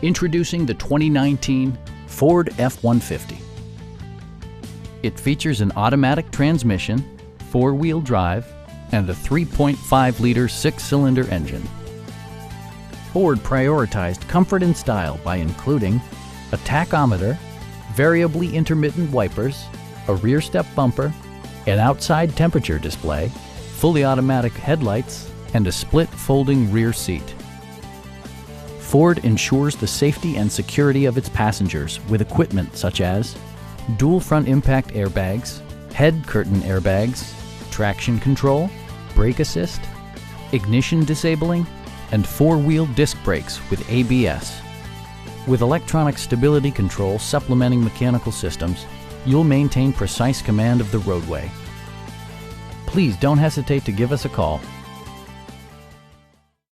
Introducing the 2019 Ford F-150. It features an automatic transmission, four-wheel drive, and a 3.5-liter six-cylinder engine. Ford prioritized comfort and style by including a tachometer, variably intermittent wipers, a rear step bumper, an outside temperature display, fully automatic headlights, and a split folding rear seat. Ford ensures the safety and security of its passengers with equipment such as dual front impact airbags, head curtain airbags, traction control, brake assist, ignition disabling, and four-wheel disc brakes with ABS. With electronic stability control supplementing mechanical systems, you'll maintain precise command of the roadway. Please don't hesitate to give us a call.